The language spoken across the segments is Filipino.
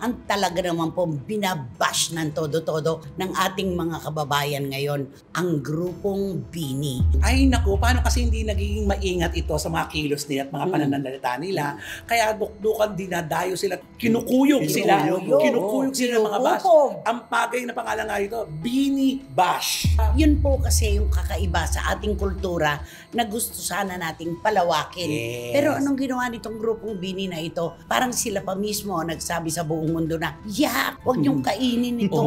ang talaga naman po binabash ng todo-todo ng ating mga kababayan ngayon, ang grupong BINI. Ay naku, paano kasi hindi nagiging maingat ito sa mga kilos nila at mga pananalita nila. Kaya dukdukan dinadayo sila, kinukuyog sila ng mga bash. Ang pagay na pangalan nga ito, BINI Bash. Yun po kasi yung kakaiba sa ating kultura na gusto sana nating palawakin. Yes. Pero anong ginawa nitong grupong BINI na ito? Parang sila pa mismo nagsabi sa buong mundo na, yak, huwag niyong kainin ito.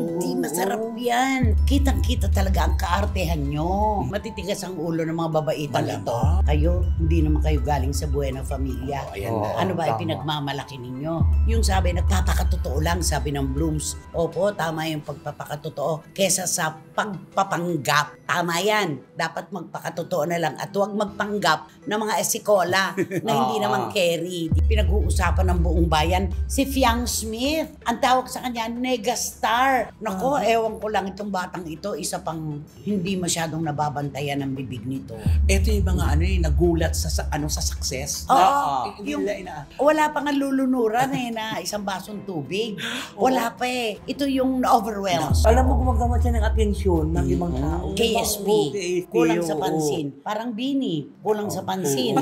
Hindi masarap yan. Kitang-kita talaga ang kaartehan nyo. Matitigas ang ulo ng mga babaitan ito. Kayo, hindi naman kayo galing sa buhay ng pamilya. Ano ba ipinagmamalaki ninyo? Yung sabi, nagpapakatotoo lang, sabi ng Blooms. Opo, tama yung pagpapakatotoo. Kesa sa pagpapanggap. Tama yan. Dapat magpakatotoo na lang at huwag magpanggap ng mga esikola na hindi naman carry. Pinag-uusapan ng buong bayan si Fiang Smith. Ang tawag sa kanya, Negastar. Nako, ewan ko lang itong batang ito, isa pang hindi masyadong nababantayan ng bibig nito. Ito yung mga nagulat sa success. Wala pa nga lulunuran na isang basong tubig. Wala pa Ito yung overwhelmed. Alam mo, gumagamit siya ng atensyon ng ibang tao. KSP. Kulang sa pansin. Parang BINI. Kulang sa pansin.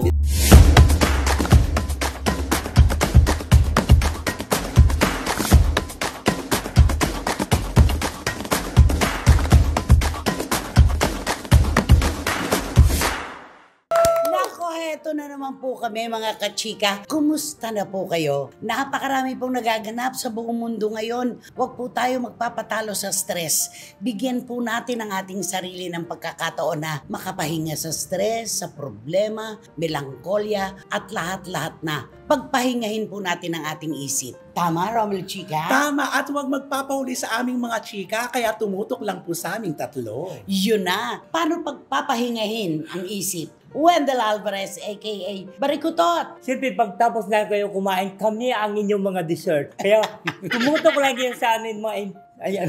Eto na naman po kami mga kachika. Kumusta na po kayo? Napakarami pong nagaganap sa buong mundo ngayon. Huwag po tayo magpapatalo sa stress. Bigyan po natin ang ating sarili ng pagkakataon na makapahinga sa stress, sa problema, melangkolya at lahat-lahat na. Pagpahingahin po natin ang ating isip. Tama, Romel Chika? Tama, at huwag magpapahuli sa aming mga chika, kaya tumutok lang po sa aming tatlo. Yun na. Paano pagpapahingahin ang isip? Wendell Alvarez, a.k.a. Barikutot. Siyempre, pagtapos na kayo kumain, kami ang inyong mga dessert. Kaya, tumutok lang yun sa amin mga... Ayan.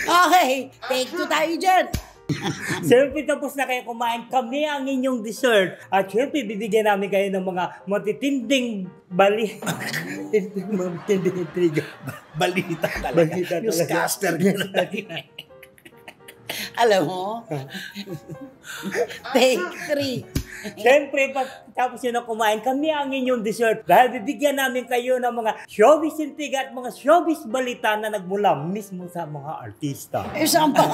Okay, take two tayo dyan. Siyempre, tapos na kayo kumain, kami ang inyong dessert. At siyempre, bibigyan namin kayo ng mga matitinding matitinding intriga. Balita talaga. Newscaster niya talaga. Alam mo? Take three. Siyempre, tapos yun na kumain, kami ang inyong dessert. Dahil bibigyan namin kayo ng mga showbiz intriga at mga showbiz balita na nagmula mismo sa mga artista. Isang pa.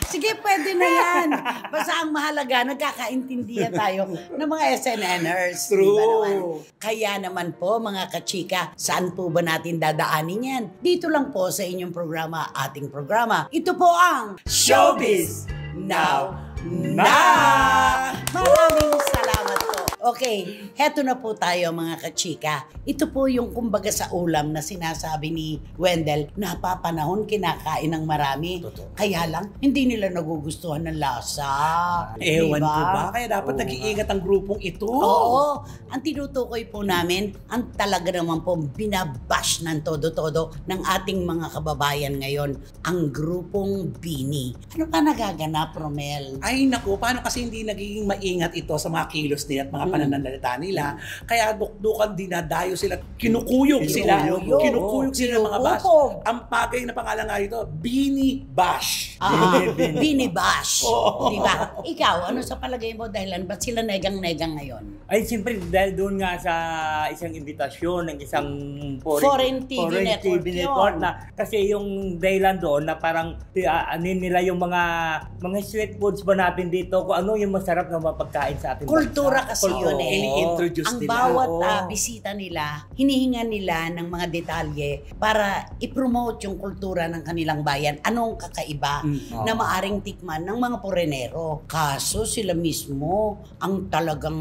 Sige, pwede na yan. Basta ang mahalaga, nagkakaintindihan tayo ng mga SNNers. True. Diba naman? Kaya naman po, mga kachika, saan po ba natin dadaanin yan? Dito lang po sa inyong programa, ating programa. Ito po ang Showbiz Now Na! Maraming salamat po. Okay, heto na po tayo mga kachika. Ito po yung kumbaga sa ulam na sinasabi ni Wendell, napapanahon kinakain ng marami. Totoo. Kaya lang, hindi nila nagugustuhan ng lasa. Ewan Diba? ko ba? Kaya dapat nag-iingat ang grupong ito. Oo. Ang tinutukoy po namin, ang talaga naman po binabash ng todo-todo ng ating mga kababayan ngayon, ang grupong BINI. Ano pa nagaganap, Romel? Ay naku, paano kasi hindi nagiging maingat ito sa mga kilos nila at mga pananalita nila. Kaya dukdukan dinadayo sila, kinukuyog sila ng mga bash. Ang pagay na pangalan nga ito, BINI Bash. BINI Bash. Diba? Ikaw, ano sa palagay mo dahilan? Ba't sila negang-negang ngayon? Ay, siyempre, dahil doon nga sa isang imbitasyon ng isang Foreign TV network na kasi yung dahilan doon na parang anin nila yung mga street foods ba natin dito, kung ano yung masarap na mapagkain sa ating kultura kasi yun ini-introduce ang nila. bawat bisita nila, hinihinga nila ng mga detalye para i-promote yung kultura ng kanilang bayan. Anong kakaiba na maaring tikman ng mga porenero. Kaso sila mismo ang talagang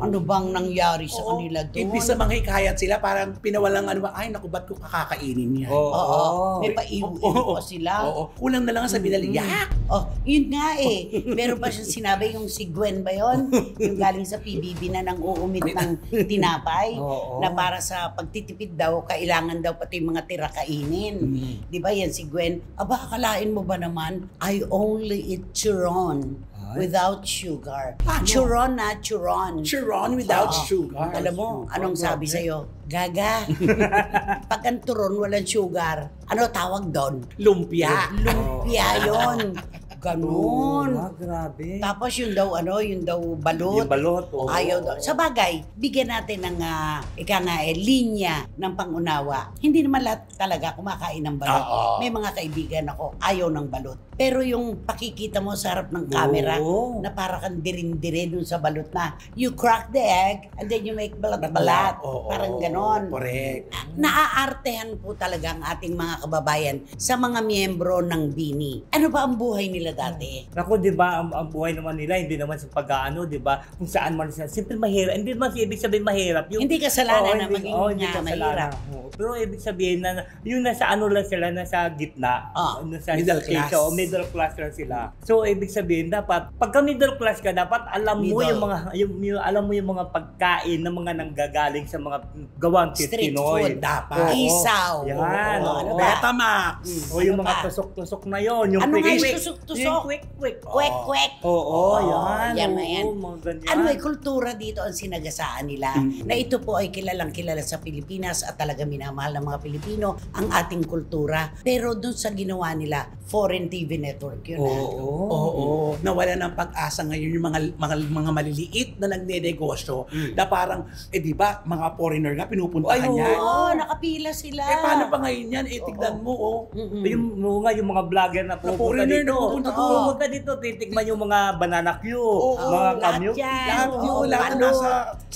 ano bang nangyari sa kanila doon? Hindi sa manghikayat sila, parang pinawalang ay naku, ba't ko kakakainin yan? May paiuwi pa sila. Kulang na lang sa binaliyak. Yun nga meron pa siyang sinabi, yung si Gwen ba yun? Yung galing sa PBB na nang uumit ng tinapay na para sa pagtitipid daw, kailangan daw pati mga tira kainin. Di ba yan si Gwen? Aba, akalain mo ba naman, I only eat turon. without sugar. Paano? Churon na churon. Chiron without sugar. Alam mo, anong sabi sa'yo? Gaga. Pag ang turon walang sugar, ano tawag doon? Lumpia. Lumpia yun. Ganun. Grabe. Tapos yung daw balot. Yung balot. Ayaw daw. Sa bagay, bigyan natin ng linya ng pangunawa. Hindi naman lahat talaga kumakain ng balot. May mga kaibigan ako, ayaw ng balot. Pero yung pakikita mo sa harap ng camera, na para kang dirin-dire dun sa balot na, you crack the egg, and then you make balat-balat. Parang ganon. Correct. Naaartehan po talaga ang ating mga kababayan sa mga miyembro ng BINI. Ano ba ang buhay nila dati? Ako, di ba, ang buhay naman nila, hindi naman sa pag-ano, di ba, kung saan man sila, simple mahirap. Hindi naman ibig sabihin mahirap. Yung, Hindi kasalanan na maging mahirap. Pero ibig sabihin na, yung nasa ano lang sila, nasa gitna. Nasa Middle class. Middle class lang sila. So, ibig sabihin, dapat, pagka middle class ka, dapat alam mo yung mga, alam mo yung mga pagkain ng mga nanggagaling sa mga gawang Street Pinoy. food, dapat. Isaw. Yan. Ano ba? Betamax. O yung Ano mga pa? tusok-tusok na yon, yung Ano nga yung quick-quick. tusok-tusok? Yung quick-quick. Kwek-kwek. Oo, yan. Yan na Oo, yan. mga ganyan. Ano ay kultura dito ang sinagasaan nila na ito po ay kilalang kilala sa Pilipinas at talaga minamahal ng mga Pilipino ang ating kultura. Pero dun sa ginawa nila, foreign TV network yun. Oo. Nawala ng pag-asa ngayon yung mga maliliit na nagnenegosyo na parang, di ba, mga foreigner nga pinupuntahan yan. Oo, nakapila sila. Paano pa ngayon yan? Tignan mo, Yung mga vlogger na pupunta foreigner dito. na pupunta doon. Pupunta dito, titikman yung mga banana Q, mga lahat kamyo. yan. Lahat Ano, nasa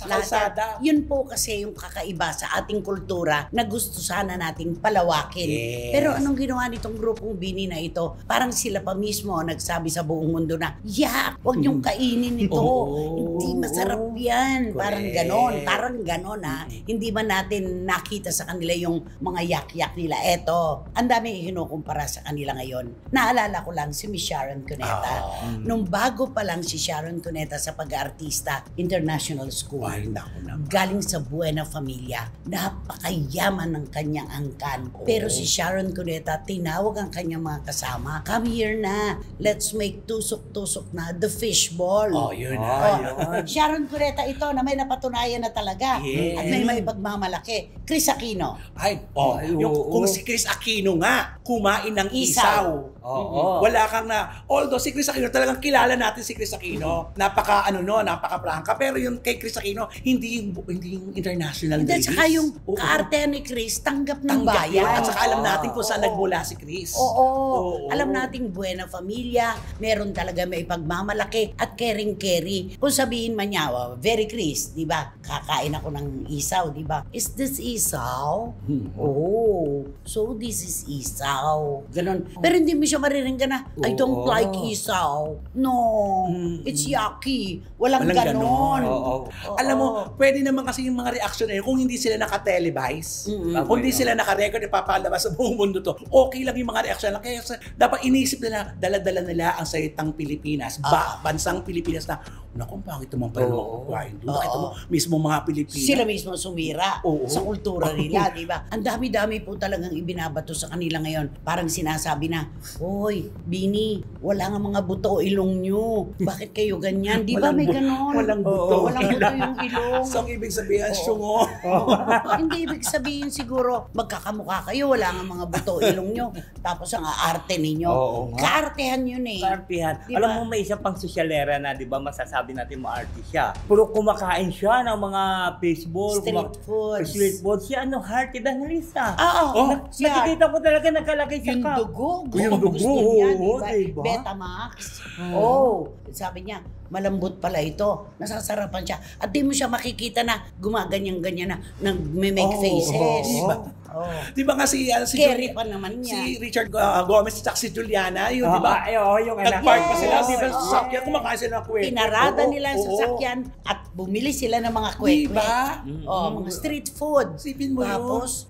lahat kalsada. yan. Yun po kasi yung kakaiba sa ating kultura na gusto sana nating palawakin. Yes. Pero anong ginawa nitong grupong BINI na ito? Parang sila pa mismo nagsabi sa buong mundo na, yak, huwag niyong kainin ito. Hindi masarap yan. Parang ganon ha. Hindi man natin nakita sa kanila yung mga yak-yak nila. Eto, ang dami kinukumpara sa kanila ngayon. Naalala ko lang si Miss Sharon Cuneta. Nung bago pa lang si Sharon Cuneta sa pag-aartista, International School. Ay, naku naman. Galing sa Buena Familia. Napakayaman ng kanyang angkan. Pero si Sharon Cuneta, tinawag ang kanyang mga kasama, come here na, let's make tusok-tusok na the fishball. Yun Sharon Cuneta ito na may napatunayan na talaga. Yes. At may pagmamalaki. Chris Aquino. Kung si Chris Aquino nga, kumain ng isaw. Wala kang although si Chris Aquino, talagang kilala natin si Chris Aquino. Napaka-prangka. Pero yung kay Chris Aquino, hindi yung international At ladies. saka yung kaartehan ni Chris, tanggap ng bayan. At saka alam natin kung saan nagmula si Chris. Alam nating Buena Familia, meron talaga may pagmamalaki at caring-carry. Kung sabihin man niya, very Chris, di ba? Kakain ako ng isaw, di ba? Is this isaw? So this is isaw. Ganon. Pero hindi mo siya mariringgan na, I don't like isaw. No, it's yucky. Walang ganon. Alam mo, pwede naman kasi yung mga reaction na yun, kung hindi sila naka-televise, kung hindi sila naka-record, ipapalabas sa buong mundo to, okay lang yung mga reaction lang. Kaya dapat inisip nila, dala-dala nila ang salitang Pilipinas, bansang Pilipinas na, naku, bakit naman pala makakain doon? Bakit mo mismo mga Pilipinas? Sila mismo sumira sa kultura nila, di ba? Ang dami-dami po talagang ibinabato sa kanila ngayon. Parang sinasabi na, hoy, BINI, wala nga mga buto ilong nyo. Bakit kayo ganyan? Di ba may ganon? Walang buto. Walang buto yung ilong. So, ang ibig sabihin, syungo. Hindi ibig sabihin siguro, magkakamukha kayo, wala nga mga buto ilong nyo. Tapos ang aarte ninyo. Kaartehan yun eh. Kaartehan. Diba? Alam mo, may isa pang sosyalera na, di ba, masasabi natin ma-artist siya. Puro kumakain siya ng mga baseball, street food. Siya, hearty Danalisa. Nakikita ko talaga nakalagay sa Yung cup. dugo. Yung dugo. Gusto niya, Diba? Betamax. Sabi niya, malambot pala ito. Nasasarapan siya. At di mo siya makikita na gumaganyan-ganyan na nag-make faces. Di ba nga si Scary pa naman niya. Si Richard Gomez at si Juliana, yun, di ba? Yung anak. Nag-park pa sila, Yes. di ba? Sa sasakyan, kumakain sila ng kwek. Pinarada nila ang sasakyan at bumili sila ng mga kwek-kwek. Diba? Mga street food. Sipin mo Tapos,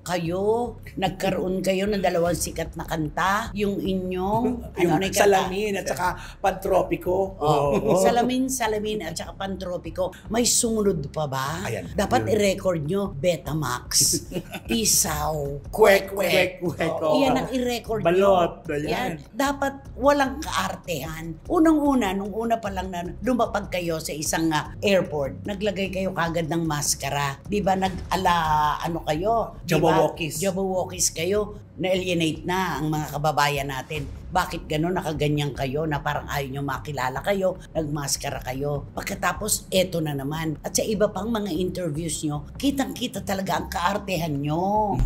nagkaroon kayo ng dalawang sikat na kanta. Yung inyong, yung ano kanta? salamin at saka pantropiko. Salamin at saka pantropiko. May sumunod pa ba? Ayan. Dapat i-record nyo, Betamax, Isaw, Kwek-kwek. Iyan ang i-record Balot. Yan. Dapat walang kaartehan. Unang-una, nung una pa lang na lumapag kayo sa isang airport, naglagay kayo kagad ng maskara. Di ba ano kayo? Jabberwockies. Jabberwockies kayo. Na-alienate na ang mga kababayan natin. Bakit gano'n nakaganyan kayo na parang ayaw nyo makilala kayo, nagmaskara kayo. Pagkatapos, eto na naman. At sa iba pang mga interviews nyo, kitang-kita talaga ang kaartehan nyo.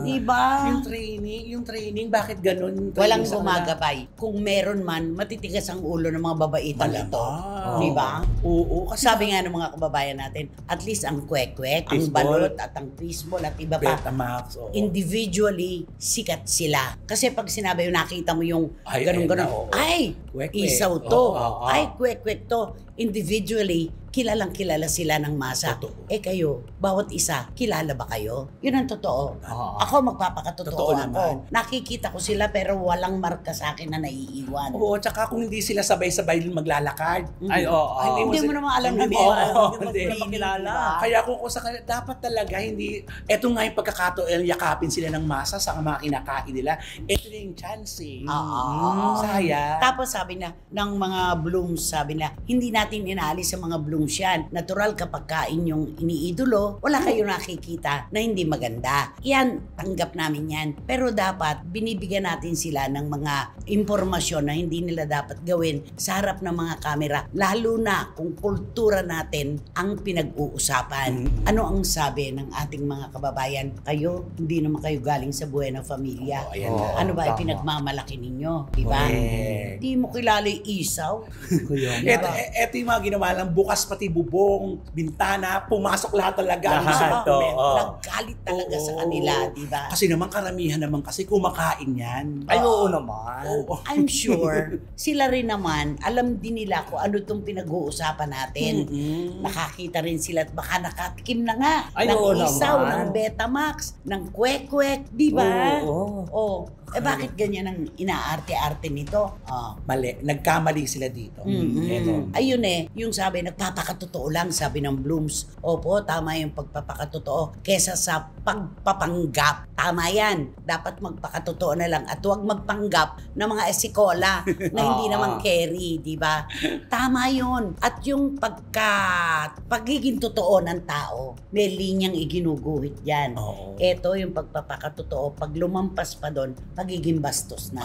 Diba? Yung training, bakit gano'n? Walang gumagabay. Kung meron man, matitigas ang ulo ng mga babaitang ito. Diba? Oo. Kasi sabi nga ng mga kababayan natin, at least ang kwek-kwek, ang balot at ang fishball at iba pa. Betamax. Individually, sikat sila. Kasi pag sinabi yung nakita mo yung ganun-ganun, ay, isaw to, ay, kwek-kwek to. Individually, kilalang-kilala sila ng masa. Totoo. Kayo, bawat isa, kilala ba kayo? Yun ang totoo. Ako magpapakatotoo Totoo ako. naman. Nakikita ko sila pero walang marka sa akin na naiiwan. Oo, tsaka kung hindi sila sabay-sabay maglalakad. Ay, oo. Hindi mo naman alam na Hindi mo makilala. Kaya kung sa kanila, dapat talaga hindi, eto nga yung pagkakataon, yakapin sila ng masa sa mga kinakain nila. Eto na yung chance eh. Sayang. Tapos sabi na, ng mga blooms, sabi na, hindi natin inaalis sa mga blooms yan. Natural kapag kain yung iniidolo, wala kayo nakikita na hindi maganda. Yan, tanggap namin yan. Pero dapat, binibigyan natin sila ng mga impormasyon na hindi nila dapat gawin sa harap ng mga kamera. Lalo na kung kultura natin ang pinag-uusapan. Ano ang sabi ng ating mga kababayan? Kayo, hindi naman kayo galing sa buhay ng pamilya. Ano ba ipinagmamalaki ninyo? Diba? Hindi mo kilala yung isaw. Eto yung mga ginawa lang, bukas pati bubong, bintana, pumasok lahat talaga. Naggalit talaga sa kanila, diba? Kasi naman karamihan naman kasi kumakain yan. Ay, oo naman. I'm sure, sila rin naman, alam din nila kung ano itong pinag-uusapan natin. Nakakita rin sila at baka nakatikim na nga ng isaw, ng Betamax, ng kwek-kwek, diba? Oo. Bakit ganyan ang inaarte-arte nito? Mali. Nagkamali sila dito. Ayun yung sabi, nagpapakatotoo lang, sabi ng Blooms. Opo, tama yung pagpapakatotoo. Kesa sa pagpapanggap. Tama yan. Dapat magpakatotoo na lang at huwag magpanggap ng mga esikola na hindi naman carry, di ba? Tama yun. At yung pagiging totoo ng tao, may linyang iginuguhit yan. Ito yung pagpapakatotoo. Pag lumampas pa doon, pagiging bastos na.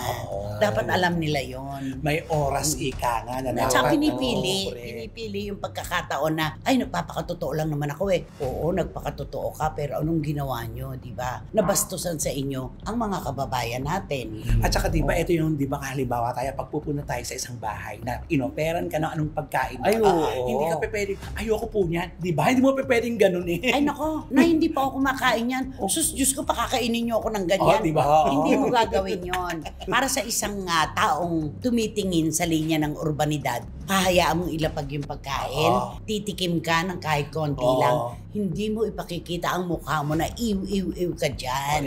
Dapat alam nila yon. May oras ika nga na At saka pinipili yung pagkakataon na, ay, nagpapakatotoo lang naman ako eh. Oo, nagpakatotoo ka, pero anong ginawa nyo, di ba? Nabastusan sa inyo ang mga kababayan natin. At saka di ba, ito yung, di ba, halimbawa tayo, pagpupunta tayo sa isang bahay na inoperan ka ng anong pagkain. Hindi ka pwedeng, ayoko po niyan. Di ba? Hindi mo pwedeng ganun eh. Ay nako, na hindi pa ako kumakain yan. Sus, Diyos ko, pakakainin nyo ako ng ganyan. Diba? Hindi mo gagawin yon. Para sa isang taong tumitingin sa linya ng urbanidad, hahayaan mong ilapag yung pagkain, titikim ka ng kahit konti lang, hindi mo ipakikita ang mukha mo na iw ka dyan.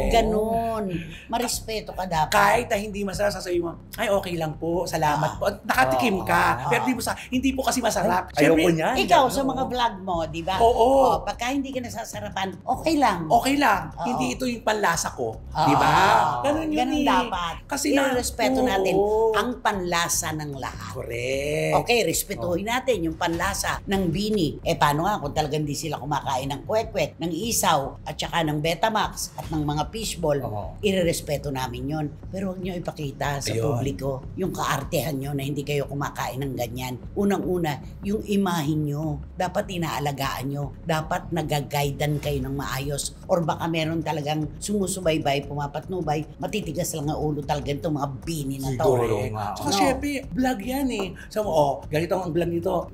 Ganon. Marespeto ka dapat. Kahit na hindi masarap, sasabihin mo, ay okay lang po, salamat po. Nakatikim ka. Pero hindi po kasi masarap. Ayoko niyan. Ikaw sa mga vlog mo, di ba? Oo. Pagka hindi ka nasasarapan, okay lang. Okay lang. Hindi ito yung panlasa ko. Di ba? Ganun yun. Ganun dapat. Kasi respeto natin ang panlasa ng lahat. Correct. Okay, respetuhin natin yung panlasa ng bini. Paano nga kung talagang di sila kumakain ng kwek-kwek, ng isaw, at saka ng Betamax, at ng mga fishball, irerespeto namin yon. Pero huwag nyo ipakita sa publiko yung kaartehan nyo na hindi kayo kumakain ng ganyan. Unang-una, yung imahin nyo, dapat inaalagaan nyo, dapat nagaguidean kayo ng maayos, or baka meron talagang sumusubaybay, pumapatnubay, matitigas lang ang ulo talaga itong mga bini na to. Siguro nga. Saka syempre, vlog yan eh. So, ganito ang vlog nito.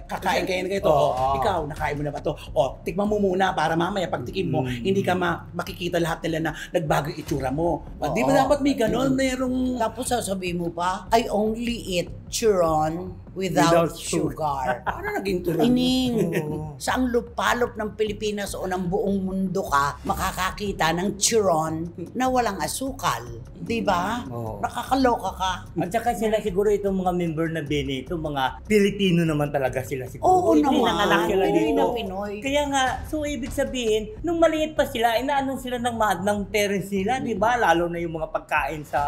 Kakain kayo na ganito. Ikaw, nakain mo na ba to? Tikman mo muna para mamaya pagtikim mo, hindi ka makikita lahat nila na nagbago yung itsura mo. Di ba dapat may ganon? Merong... Tapos sasabihin mo pa, I only eat Chiron without sugar. Ano naging turon? Ining, sa ang lupalop ng Pilipinas o ng buong mundo ka, makakakita ng chiron na walang asukal. Diba? Nakakaloka ka. At saka sila siguro itong mga member na Bini, itong mga Pilipino naman talaga sila siguro. Oo naman. Nanganak sila Pinoy dito. na Pinoy. Kaya nga, so ibig sabihin, nung maliit pa sila, inaanong sila ng parents nila, di ba? Lalo na yung mga pagkain sa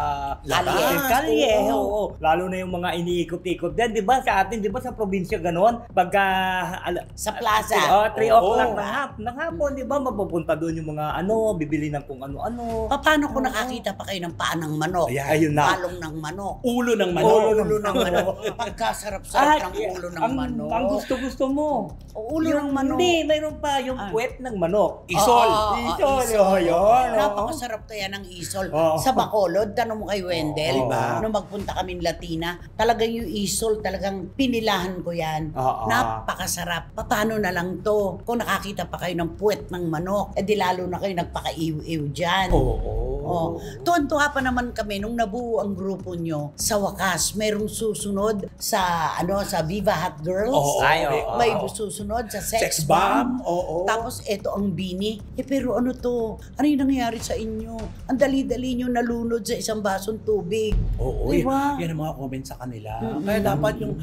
kalye. Oo. Lalo na yung mga iniikot-ikot din, di ba? Sa atin, di ba sa probinsya ganon? Pagka... sa plaza. 3 o'clock ng hapon, di ba? Mapupunta doon yung mga bibili ng kung ano-ano. Paano kung nakakita pa kayo ng paa ng manok? Ayun na. Palong ng manok. Ulo ng manok. Ulo ng manok. Pagkasarap-sarap ng ulo ng manok. Ang gusto-gusto mo. Ulo ng manok. Hindi, mayroon pa yung puwet ng manok. Isol. Isol. Yun. Napakasarap kaya ng isol. Sa Bacolod, tanong mo kay Wendell, nung magpunta kami Latina, talagang yung isol, talagang pinilahan ko yan. Napakasarap. Paano na lang to? Kung nakakita pa kayo ng puwet ng manok, di lalo na kayo nagpaka-iw-iw dyan. Tuwan-tuwa pa naman kami nung nabuo ang grupo nyo. Sa wakas, merong susunod sa Viva Hot Girls. May susunod sa Sex Bomb. Tapos eto ang Bini. Pero ano to? Ano yung nangyayari sa inyo? Ang dali-dali nyo nalunod sa isang basong tubig. Diba? Yan ang mga comments sa kanila. Kaya dapat yung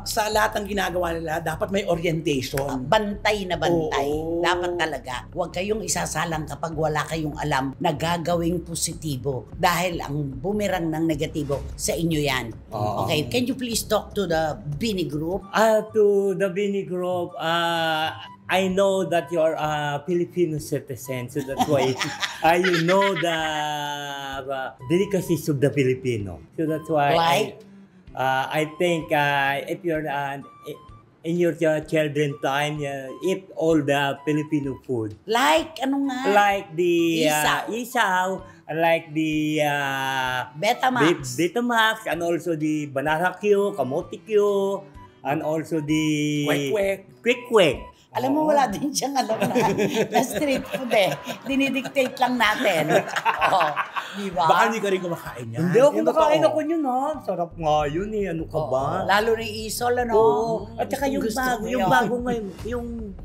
sa lahat ng ginagawa nila, dapat may orientation. Bantay na bantay. Dapat talaga. Huwag kayong isasalang kapag wala kayong alam na gagawing positibo. Dahil ang bumerang ng negatibo sa inyo yan. Okay, can you please talk to the Bini Group? To the Bini Group, I know that you're a Filipino citizen, so that's why you know the delicacies of the Filipino. So that's why I think if you're in your children time, eat all the Filipino food. Like, ano nga? Like the isaw, like the Betamax. Betamax, and also the banana Q, kamote Q, and also the quick-quick. Alam mo, wala din siyang alam na street food Dinidictate lang natin. Diba? Baka hindi ka rin kumakain yan. Hindi ako kumakain ako yun Sarap nga yun Ano ka ba? Lalo na isol, At saka yung bago ngayon, yung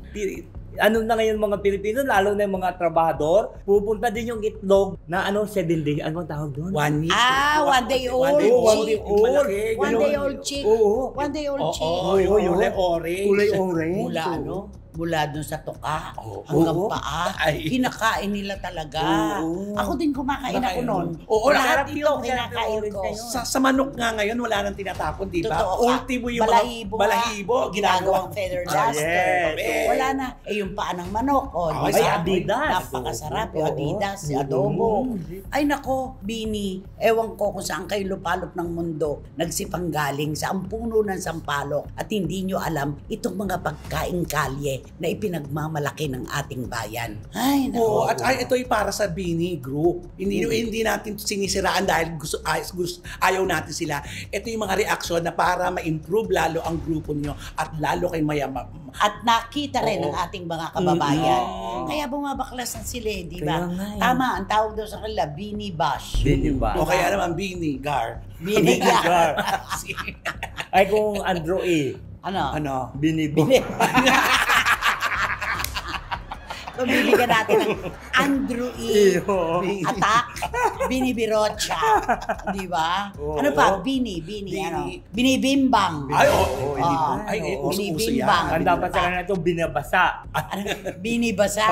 na ngayon mga Pilipino, lalo na yung mga trabahador, pupunta din yung itlog na 7 days. Ano ang tawag doon? 1 week. 1 day old. 1 day old. 1 day old chick. 1 day old chick. Kulay orange. Kulay orange. Mula dun sa tuka hanggang paa. Kinakain nila talaga. Ako din kumakain ako nun. Lahat ito kinakain ko. Sa manok nga ngayon, wala nang tinatapon, di ba? Ultimo yung balahibo. Ginagawang feather duster. Wala na. Yung paa ng manok. Adidas. Napakasarap. Yung Adidas, adobo. Ay nako, Bini. Ewan ko kung saan kayo lupalop ng mundo nagsipanggaling sa puno ng sampalok at hindi nyo alam itong mga pagkaing kalye na ipinagmamalaki ng ating bayan. Ay, nako. At ito'y para sa Bini Group. Hindi natin sinisiraan dahil ayaw natin sila. Ito yung mga reaksyon na para ma-improve lalo ang grupo nyo at lalo kay Mayama. At nakita rin ng ating mga kababayan. Kaya bumabaklas ng sila, di ba? Tama, ang tawag daw sa kanila, Bini Bash. Bini Bash. O kaya naman Bini Gar. Bini Gar. Ay kung Andrew E. Ano? Bini. Pamiligan natin ng Andrew E. Attack, Bini Birocha. Di ba? Ano pa? Bini. Binibimbang. Binibimbang. Ang dapat sa kanila ito, binabasa. Binibasa.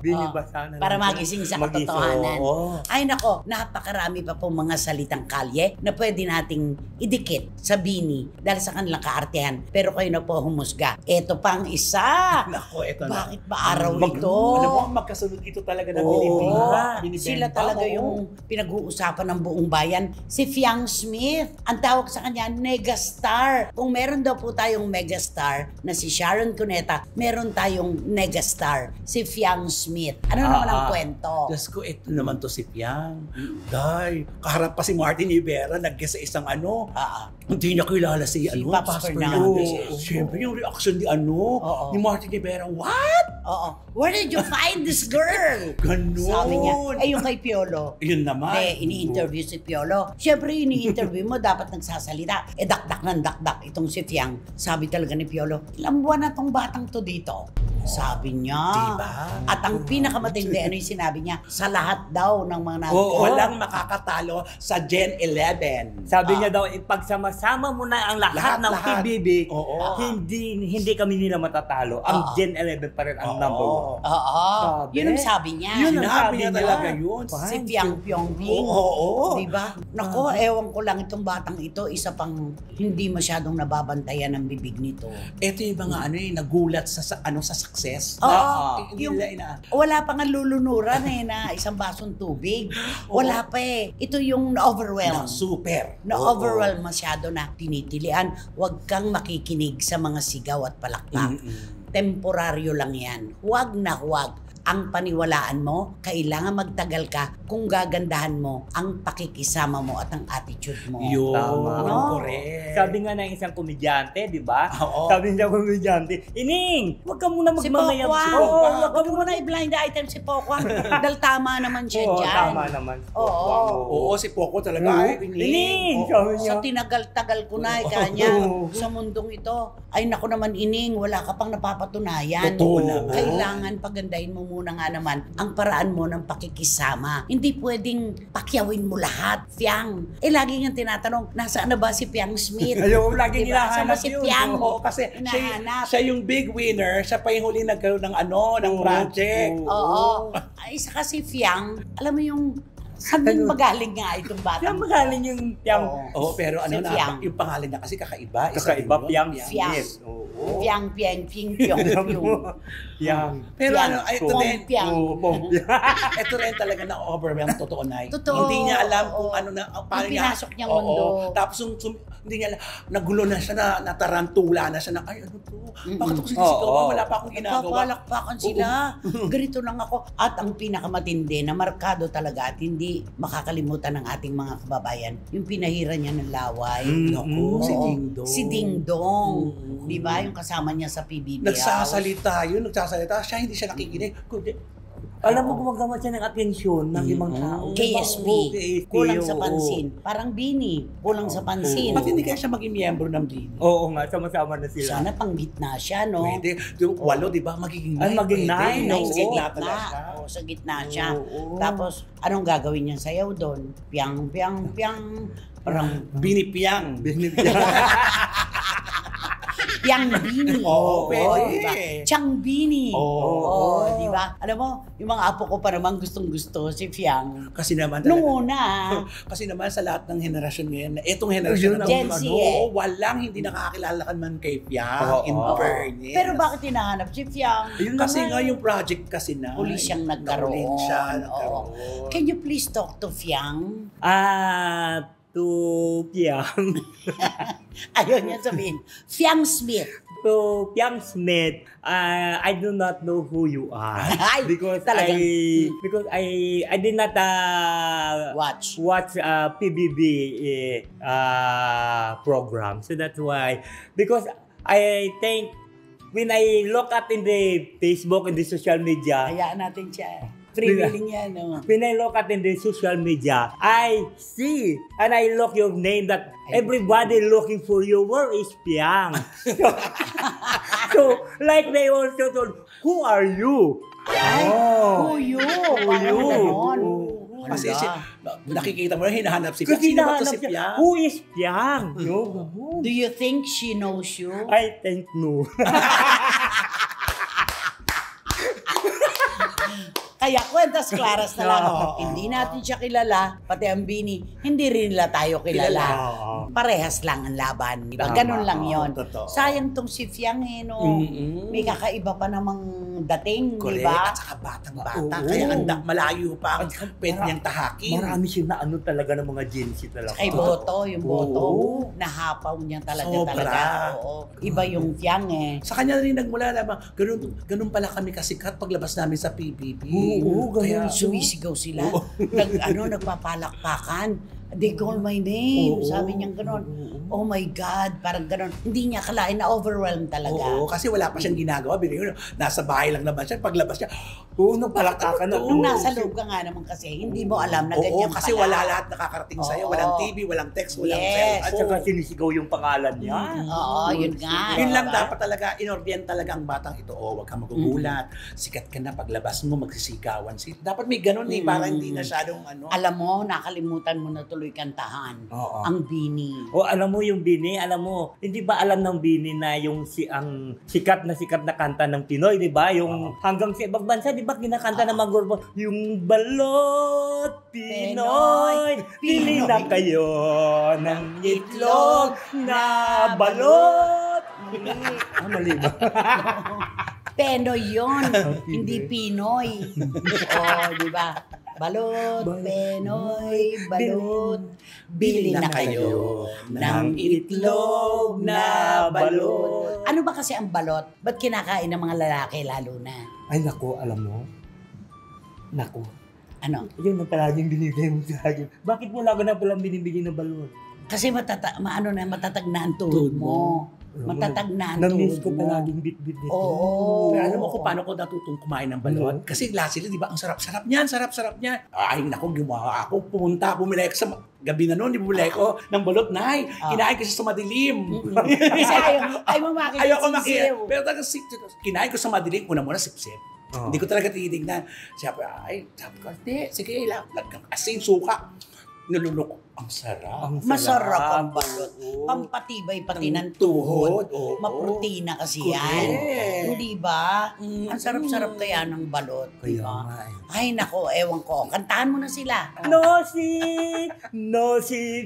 Binibasa na. Para magising sa katotohanan. Ay nako, napakarami pa pong mga salitang kalye na pwede nating idikit sa Bini dahil sa kanilang kaartehan. Pero kayo na po humusga. Ito pang isa. Nako, ito na. Bakit ba araw ito? Ano mo, magkasunod ito talaga ng Pilipina. Sila talaga yung pinag-uusapan ng buong bayan. Si Fiang Smith, ang tawag sa kanya, Negastar. Kung meron daw po tayong megastar na si Sharon Cuneta, meron tayong Negastar, si Fiang Smith. Ano naman ang kwento? Diyos ko, ito naman to si Fiang. Dahil, kaharap pa si Martin Rivera, nag-guest sa isang Hindi niya kilala si Paps Fernandez. Siyempre, yung reaction ni ni Martin Rivera, what? Where did you find this girl? Ganun. Sabi niya. Yung kay Piolo. Yun naman. Ini-interview si Piolo. Siyempre, ini-interview mo, dapat nagsasalita. Dakdak ng dakdak itong si Fiang. Sabi talaga ni Piolo, ilang buwan na tong batang to dito? Sabi niya. Diba? At ang pinakamatindi, ano yung sinabi niya? Sa lahat daw ng mga walang makakatalo sa Gen 11. Sabi niya daw, pagsama-sama mo na ang lahat ng PBB, hindi kami nila matatalo. Ang Gen 11 pa rin ang number 1. Yun ang sabi niya. Yun ang sabi niya talaga yun. Si Fiang Pyongying. Diba? Nako, ewan ko lang itong batang ito, isa pang hindi masyadong nababantayan ng bibig nito. Ito yung mga nagulat sa success. Wala pa nga lulunuran na isang basong tubig. Wala pa Ito yung na-overwhelm. Na-overwhelm masyado na tinitilian. Huwag kang makikinig sa mga sigaw at palakpak. Temporaryo lang yan. Huwag na huwag. Ang paniwalaan mo, kailangan magtagal ka kung gagandahan mo ang pakikisama mo at ang attitude mo. Yun. Correct. Sabi nga ng isang komedyante, di ba? Sabi niya komedyante, Ining, huwag ka muna magmamayag. Huwag ka muna i-blind item si Pokwa. Dahil tama naman siya dyan. Tama naman. Si Pokwa talaga. Ining! Sa tinagal-tagal ko na kanya sa mundong ito, ay naku naman Ining, wala ka pang napapatunayan. Totoo naman. Kailangan pagandahin mo muna nga naman ang paraan mo ng pakikisama. Hindi pwedeng pakyawin mo lahat, Fiang. Lagi nga tinatanong, nasaan na ba si Fiang Smith? Ayaw, lagi hinahanap si yun. Fiang? Kasi siya yung big winner, siya pa yung huli nagkaroon ng ng project. Isa kasi Fiang, alam mo yung saan magaling nga itong bata? Saan magaling yung Fiang? Pero yung pangalan niya kasi kakaiba. Kakaiba, Fiang. Fiang, Piang, Ping, Pyong, Fiang. Pero ito rin talaga na overwhelm, totoo na. Hindi niya alam kung paano niya. Pinasok niyang mundo. Tapos hindi niya alam, nagulo na siya, natarantula na siya ay ano to? Bakit ako sinisigawan? Wala pa akong ginagawa. Papalakpakan sila. Ganito lang ako. At ang pinakamatindi na markado talaga at hindi makakalimutan ng ating mga kababayan, yung pinahira niya ng laway. Si Ding Dong. Di ba? Yung kasama niya sa PBB nagsasalita siya, hindi siya nakikinig. Alam mo, gumagawa siya ng atensyon ng ibang tao. KSP. Kulang sa pansin. Parang Bini. Kulang sa pansin. Ba't hindi kaya siya maging miyembro ng Bini? Oo nga, sama-sama na sila. Sana pang gitna siya, no? Pwede. Yung 8, di ba? Magiging 9. Maging 9. Sa gitna. Sa gitna siya. Tapos, anong gagawin niya sayaw doon? Piang, piang, piang. Parang Bini-piang. Piang Bini. Pwede. Chang Bini. Di ba? Alam mo, yung mga apo ko pa naman gustong-gusto si Fiang. Kasi naman talaga. Nung una. Kasi naman sa lahat ng henerasyon ngayon, itong henerasyon Gen Z walang hindi nakakilala ka man kay Fiang. In fairness. Pero bakit hinahanap si Fiang? Kasi nga yung project kasi na. Uli siyang nagkaroon. Can you please talk to Fiang? To Fiang. Ayaw niya sabihin. Fiang Smith. To Fiang Smith, I do not know who you are. Because I did not watch PBB program. So that's why. Because I think when I look at in the Facebook and the social media, hayaan natin siya. Freewheeling yan, no? When I look at in the social media, I see and I look your name that everybody looking for you. Where is Fiang? So, like they also told, who are you? Who you? Kasi nakikita mo na hinahanap si Fiang. Sino ba to si Fiang? Who is Fiang? Do you think she knows you? I think no. Kaya kwentas klaras na lang. Hindi natin siya kilala, pati ang Bini, hindi rin nila tayo kilala. Parehas lang ang laban. Diba? Ganun lang yon. Sayang tong si Fiang no? May kakaiba pa namang dating, di ba? At saka batang-bata. Kaya malayo pa ang pwede niyang tahakin. Marami siya na talaga ng mga Gen Z talaga. Kay Boto, yung Boto, nahapaw niya talaga. Iba yung Fiang Sa kanya rin nagmula naman, ganun pala kami kasikat paglabas namin sa PBB. Kaya sumisigaw sila. Nagpapalakpakan. They call my name. Sabi niya gano'n. Oh my God, parang gano'n. Hindi niya akalain na overwhelmed talaga. Oo, kasi wala pa siyang ginagawa. Nasa bahay lang naman siya. Paglabas niya, nagpalaktakan na. Nung nasa loob ka nga naman kasi, hindi mo alam na ganyan pala. Kasi wala lahat nakakarating sa'yo. Walang TV, walang text, walang cell. At saka sinisigaw yung pangalan niya. Oo, yun nga. Yun lang dapat talaga, inordiyan talaga ang batang ito. Huwag kang magugulat. Sikat ka na, paglabas mo, magsisigawan. Dapat may ganun para hindi masyadong Alam mo, nakalimutan mo na tuloy kantahan. Ang Bini. Alam mo yung Bini, hindi ba alam ng Bini na yung ang sikat na kanta ng Pinoy, di ba? Yung hanggang sa ibang bansa, di ba kinakanta ng mga grupo, yung balot Pinoy, pili na kayo ng itlog na balot. Mali ba? Penoy yun, hindi Pinoy. Di ba? Balot, Penoy, balot, bili na kayo ng itlog na balot. Ano ba kasi ang balot? Ba't kinakain ng mga lalaki lalo na? Ay naku, alam mo? Naku. Ano? Yun ang palaging binibigay mo sa akin. Bakit mo lang na palang binibigay ng balot? Kasi matatag na ang tuhod mo. Matatag na ang tuhod mo. Na-miss ko palaging bit-bit nito. Oo. Pero alam mo kung paano ko natutong kumain ng balot? Kasi last sila, di ba, ang sarap-sarap niyan, sarap-sarap niyan. Ay, naku, gumawa ako. Bumili ko sa gabi na noon, bumili ko ng balot, nay. Kinain ko siya sa madilim. Kasi ayaw mo makikita. Ayoko makikita. Pero talaga, kinain ko sa madilim. Una-muna, sip-sip. Hindi ko talaga titignan. Sabi ko, hindi, sige, asin, suka. Nilunok. Ang sarap. Masarap ang balot. Pampatibay pati ng tuhod. Maprotina kasi yan. Hindi ba? Ang sarap-sarap kaya ng balot. Diba? Ay nako, ewan ko. Kantahan mo na sila. No si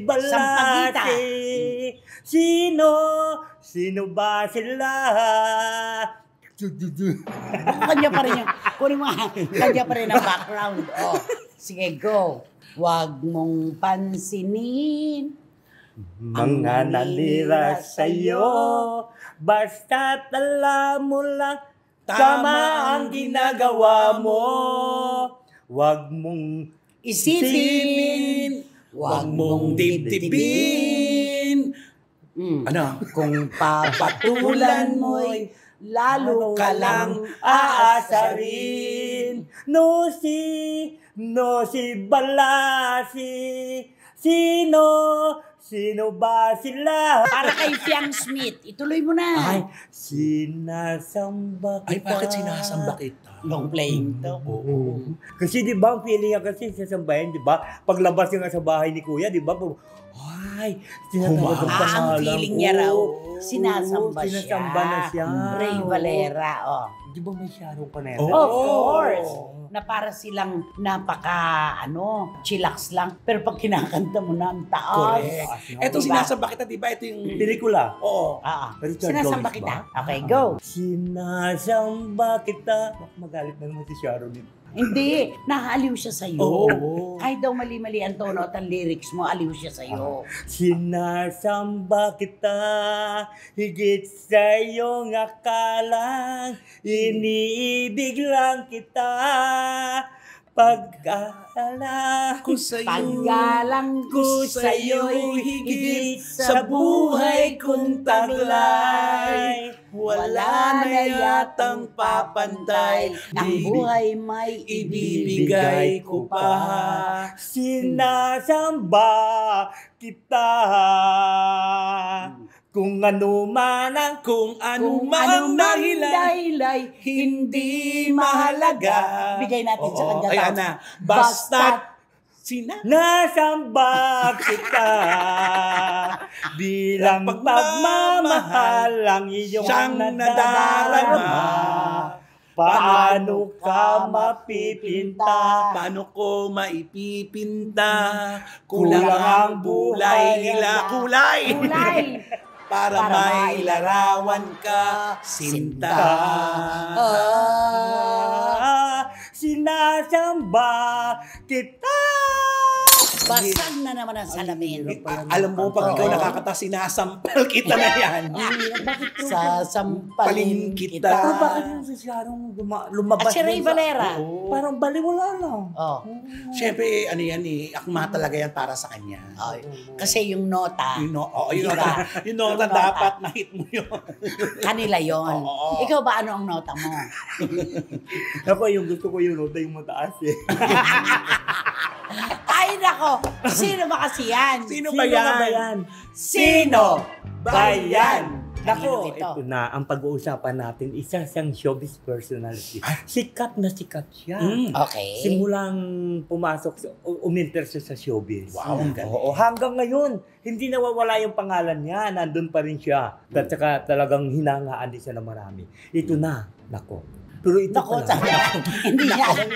balati. Sino ba sila? Kanya pa rin yung, kunin mo kanya pa rin ang background. Sige, go. Huwag mong pansinin mga nalira sa'yo, basta't alam mo lang tama ang ginagawa mo. Huwag mong isipin, huwag mong dibdibin. Ano? Kung papatulan mo'y lalo ka lang aasarin. No si balasi. Sino ba sila? Para kay Fiang Smith. Ituloy mo na. Ay, sinasamba kita. Ay, bakit sinasamba kita? Long playing to. Oo. Kasi di ba, ang feeling niya kasi sasambahin, di ba? Paglabas niya sa bahay ni Kuya, di ba? Ay, tinatawag ang pangalan. Ang feeling niya raw, sinasamba na siya. Ray Valera, Di ba may Sharon Panera? Of course. Na para silang chillax lang. Pero pag kinakanta mo na, ang taas. Correct. Ito sinasamba kita, di ba? Ito yung pelikula. Oo. Sinasamba kita. Okay, go. Sinasamba kita. Magalit na naman si Sharon dito. Hindi, nahaaliw siya sa'yo. Kahit daw mali-mali ang tono at ang lyrics mo, aliw siya sa'yo. Sinasamba kita, higit sa iyong akalang, iniibig lang kita. Pag-galang ko sa'yo'y higit sa buhay kong taglay. Wala na yatang papantay, ang buhay may ibibigay ko pa. Sinasamba kita, kung ano man ang dahilan, hindi mahalaga. Bigay natin sa kanya. Ayan na. Basta't nasamba kita, bilang pagmamahal ang iyong nadarama. Paano ka mapipinta? Paano ko maipipinta? Kulang ang bulay nila. Kulay! Para mailarawan ka, sinta. Sinasamba kita. Basag na naman ang salamin. Alam mo, pag ikaw nakakata, sinasampal kita na yan. Sasampalin kita. Pero bakit yung si Sharon lumabas? At si Ray Valera. Parang baliwala lang. Siyempre, ano yan akma talaga yan para sa kanya. Kasi yung nota. Yung nota dapat na-hit mo yun. Kanila yon. Ikaw ba, ano ang nota mo? Ako, yung gusto ko yung nota yung mataas eh. Ay, nako! Sino ba kasi yan? Sino ba yan? Sino ba yan? Nako, ito na ang pag-uusapan natin, isa siyang showbiz personality. Sikat na sikat siya. Okay. Simulang pumasok, uminter siya sa showbiz. Wow, ang galing. Oo, hanggang ngayon, hindi nawawala yung pangalan niya. Nandun pa rin siya. At saka talagang hinangaan din siya ng marami. Ito na, nako. Pero ito hindi niya alam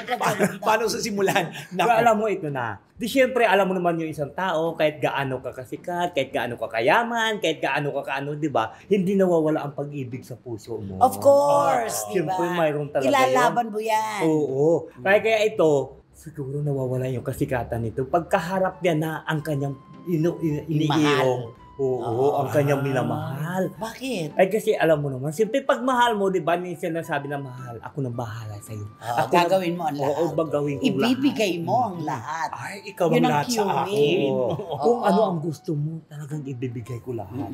paano sa simulan? Pero alam mo, ito na. Di syempre, alam mo naman yung isang tao, kahit gaano ka kasikat, kahit gaano ka kayaman, kahit gaano ka kaano, di ba? Hindi nawawala ang pag-ibig sa puso mo. Of course, di ba? Syempre, mayroon talaga ilalaban mo yan. Oo. Kaya ito, siguro nawawala yung kasikatan nito. Pagkaharap niya na ang kanyang iniirong. Oo, ang kanyang minamahal. Bakit? Ay kasi alam mo naman, siyempre pag mahal mo, di ba, siya nasabi na mahal, ako nang bahala sa'yo. Gagawin mo ang lahat. Oo, gagawin ko lahat. Ibibigay mo ang lahat. Ay, ikaw ang lahat sa akin. Kung ano ang gusto mo, talagang ibibigay ko lahat.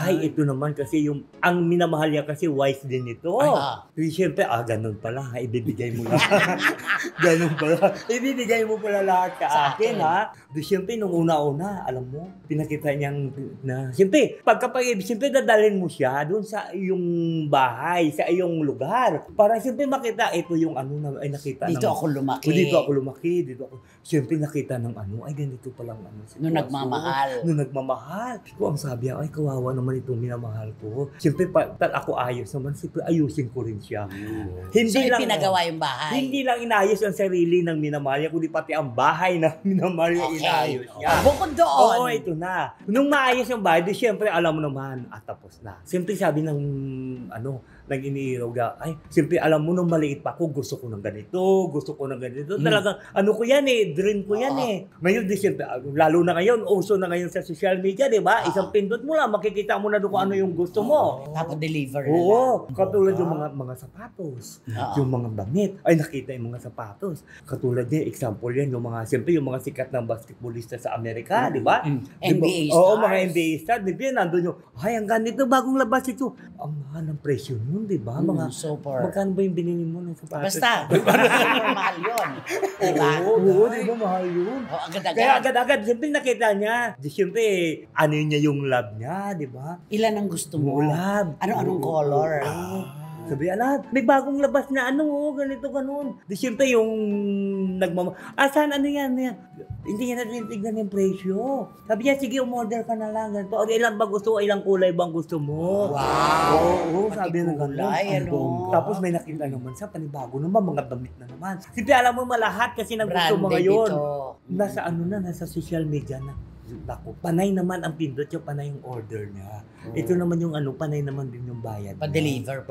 Ay, ito naman kasi ang minamahal niya kasi wise din ito. Ay, siyempre, ganun pala, ibibigay mo lahat. Ganun pala. Ibibigay mo pala lahat sa akin, ha? Di siyempre, nung una-una, alam mo, pinakita niyang na siyempre, siyempre dadalhin mo siya doon sa iyong bahay, sa iyong lugar. Para siyempre makita, ito yung nakita dito ako lumaki. Dito ako. Siyempre nakita ng ay ganito palang Nung nagmamahal. Ko ang sabi, ay kawawa naman itong minamahal ko. Siyempre, ako ayos naman, siyempre ayusin ko rin siya. Hindi lang pinagawa yung bahay. Hindi lang inayos ang sarili ng minamahal niya, kundi pati ang bahay ng minamahal niya inayos niya. Bukod doon. Oo, ito na. Nung maayos yung bahay, di siyempre alam mo naman, tapos na. Siyempre sabi ng nang iniiraw ay, siyempre alam mo nung maliit pa ako, gusto ko ng ganito. Talagang, ko yan dream ko yan Ngayon, di siyempre, lalo na ngayon, uso na ngayon sa social media, di ba? Isang pindot mo lang, makikita mo na doon kung ano yung gusto mo. Deliver na Oo, katulad yung mga sapatos, yung mga damit, ay nakita yung mga sapatos. Katulad din, example yan, yung mga, siyempre yung mga sikat ng basketballista sa Amerika, di ba? NBA stars. Oo, mga NBA stars, di ba? Nandun yung, ang ganito, bagong labas ito. Ang mahal ng presyo di ba? Super. Magkano ba yung binili mo ng sapatos? Basta, mahal yun. Diba? Oo, di ba mahal yun? Agad-agad. Kaya agad-agad, siyempre nakita niya. Siyempre, niya yung love niya, di ba? Ilan ang gusto mo? Love. Anong color? Sabi, may bagong labas na ganito, ganun. Di siyempre yung saan yan? Hindi niya natitignan yung presyo. Sabi niya, sige, umorder ka na lang. Ganito. Ilan ba gusto mo? Ilang kulay bang gusto mo? Wow! Oo, sabi na ganun. Tapos may nakita naman sa panibago naman, mga damit na naman. Siyempre, alam mo malahat kasi ng gusto mo ngayon. Nasa nasa social media na. Naku, panay naman ang pindot yung panay yung order niya. Ito naman yung panay naman din yung bayad. Pa-deliver.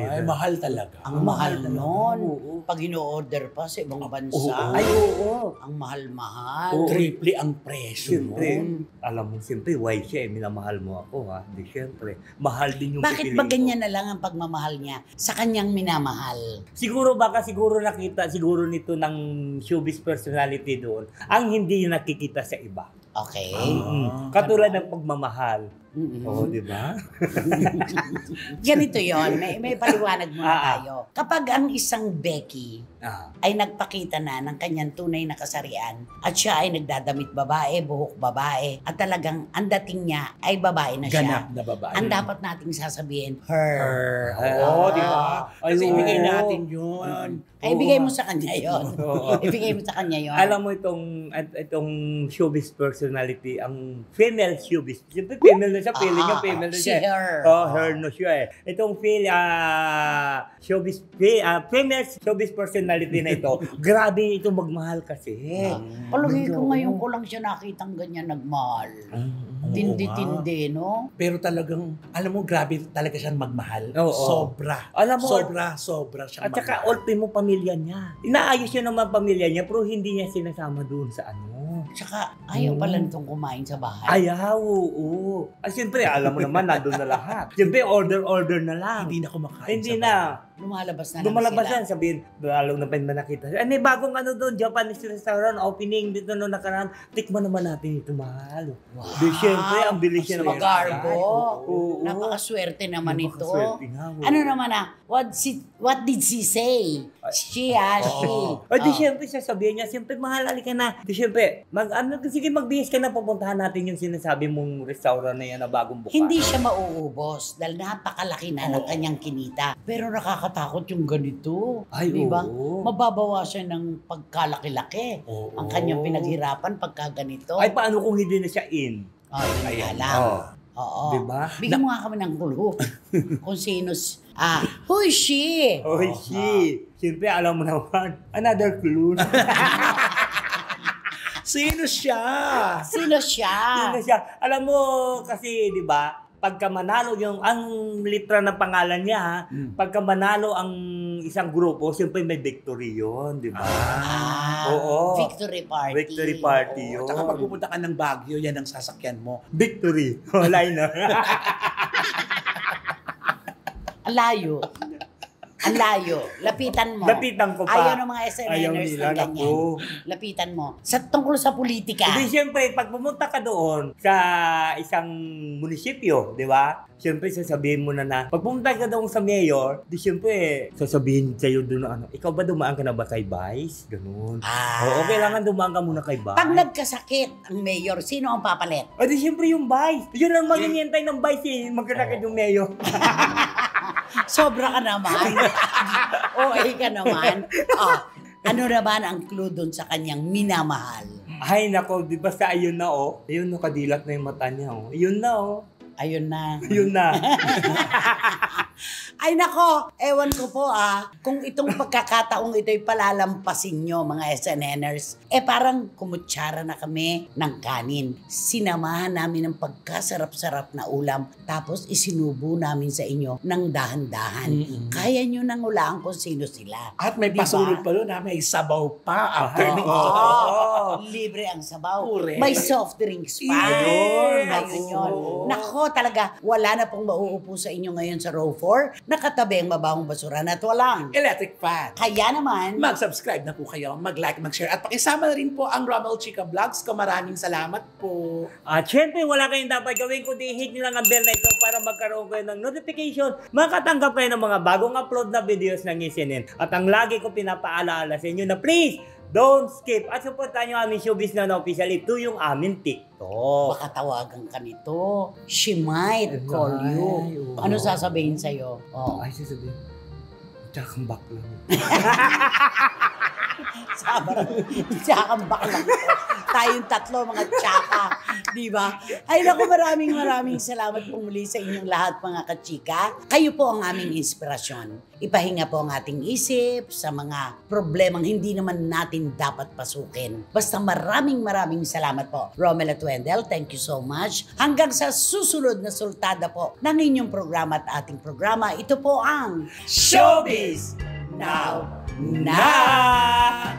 Ay, mahal talaga. Ang mahal nun. Pag ino-order pa sa ibang bansa. Ay, oo. Ang mahal-mahal. Triple ang presyo nun. Alam mo, siyempre, why siya minamahal mo ako, ha? Di, siyempre, mahal din yung bakit ba ganyan na lang ang pagmamahal niya sa kanyang minamahal? Siguro nakita nito ng showbiz personality doon, ang hindi nakikita sa iba. Okay. Katulad ng pagmamahal. Oo, di ba? Ganito yon, may paliwanag muna tayo. Kapag ang isang Becky ay nagpakita na ng kanyang tunay na kasarian at siya ay nagdadamit babae, buhok babae, at talagang ang dating niya ay babae na siya. Ganap na babae. Ang dapat nating sasabihin, her. Oo, di ba? Kasi ibigay natin yun. Ay, ibigay mo sa kanya yon. Ibigay mo sa kanya yon. Alam mo itong showbiz personality, ang female showbiz. Siyempre, female na siya, feeling niya female na siya. Her. Her na siya Itong female showbiz personality na ito, grabe ito magmahal kasi. Palagi ko ngayon ko lang siya nakitang ganyan nagmahal. Tindi-tindi, no? Pero talagang, alam mo, grabe talaga siyang magmahal. Sobra. Alam mo, sobra siyang at saka ultimo pamilya niya. Inaayos niya naman pamilya niya, pero hindi niya sinasama doon sa Tsaka ayaw pala nitong kumain sa bahay. Ayaw, oo. Ay, siyempre, alam mo naman, nandun na lahat. Siyempre, order na lang. Hindi na kumakain Hindi sa na. Lumalabas na Lumalabas lang yan, sabihin, lalo na pa nakita. May bagong ano doon, Japanese restaurant, opening dito noong nakaraan. Tikman naman natin ito, mahal. Wow. Di, siyempre, ang bilis niya naman. Magarbo. Oo. Napakaswerte naman ito. Napakaswerte nga, Ano naman what did she say? She. Ay, di siyempre, sasabihin niya, siyempre, mahal, ka na. Di siyempre, sige, magbihis ka na, pupuntahan natin yung sinasabi mong restaurant na yan na bagong bukas. Hindi siya mauubos dahil napakalaki na ng kanyang kinita. Pero nakakatakot yung ganito. Ay, diba? oo. Mababawasan ng pagkalaki-laki ang kanyang pinaghirapan pagka ganito. Ay, paano kung hindi na siya in? Ay, yun lang. Oo. Diba? Bigyan mo nga kami ng clue. Kung sino's, who is she? Oh, she. Siyempre, alam mo naman, another clue. Sino siya? Sino siya? Sino siya? Alam mo, kasi, di ba, pagka manalo ang litra ng pangalan niya, ha? Pagka manalo ang isang grupo, siyempre may victory yun, di ba? Oo. Victory party. Victory party yun. Tsaka pag pupunta ka ng Baguio, yan ang sasakyan mo. Victory. Wala na. Alayo. Ang layo. Lapitan mo. Lapitan ko pa. Ayaw ng mga SNNers ng ganyan. Lapitan mo. Tungkol sa politika. Hindi, siyempre, pag pumunta ka doon sa isang munisipyo, di ba? Siyempre, sasabihin mo na pag pumunta ka doon sa mayor, di siyempre, sasabihin sa'yo doon na ikaw ba dumaan ka na ba kay Vice? Ganun. Oo, kailangan dumaan ka muna kay Vice. Pag nagkasakit ang mayor, sino ang papalit? O di siyempre yung Vice. Yun ang maghihintay ng Vice magkasakit yung mayor. Sobra ka naman. Okay ka naman. Ano naman ang clue doon sa kanyang minamahal? Ay, nako, di ba sa ayun na, ayun, kadilat na yung mata niya, Ayun na, Ayun na. Ayun na. Ay nako, ewan ko po kung itong pagkakataong ito'y palalampasin nyo mga SNNers, parang kumutsara na kami ng kanin. Sinamahan namin ng pagkasarap-sarap na ulam, tapos isinubo namin sa inyo ng dahan-dahan. Kaya nyo nang hulaan kung sino sila. At may pasulod pa doon may sabaw pa after Libre ang sabaw. Correct. May soft drinks pa. Ayun yun. Nako talaga, wala na pong mauupo sa inyo ngayon sa row 4. Nakatabi ang mabahong basura at walang electric fan. Kaya naman, mag-subscribe na po kayo, mag-like, mag-share, at pakisama na rin po ang Romel Chica Vlogs ko. Maraming salamat po. At syempre, wala kayong dapat gawin kundi hit nyo lang ang bell na ito para magkaroon kayo ng notification, makatanggap kayo ng mga bagong upload na videos ng SNN. At ang lagi ko pinapaalala sa inyo na please, don't skip at supportan nyo aming showbiz na official. Ito yung aming TikTok. baka tawagan ka nito. She might call you. Ano sasabihin sa'yo? Ay, sasabihin. Tsakang bakla. Tsakang bakla. Tayong tatlo, mga tsaka. Diba? Ay, naku, maraming salamat po muli sa inyong lahat, mga kachika. Kayo po ang aming inspirasyon. Ipahinga po ang ating isip sa mga problemang hindi naman natin dapat pasukin. Basta maraming salamat po. Romel at Wendell, thank you so much. Hanggang sa susunod na sultada po ng inyong programa at ating programa, ito po ang Showbiz Now!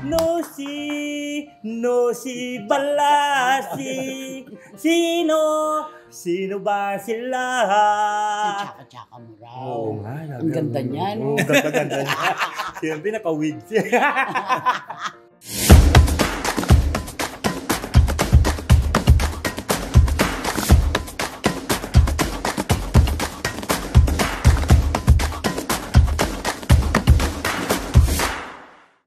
No si balasi. Sino ba sila? Si Tsaka-Tsaka mo raw. Oo nga. Ang ganda niyan. Oo, ganda niya. Siyempre, naka-wig siya.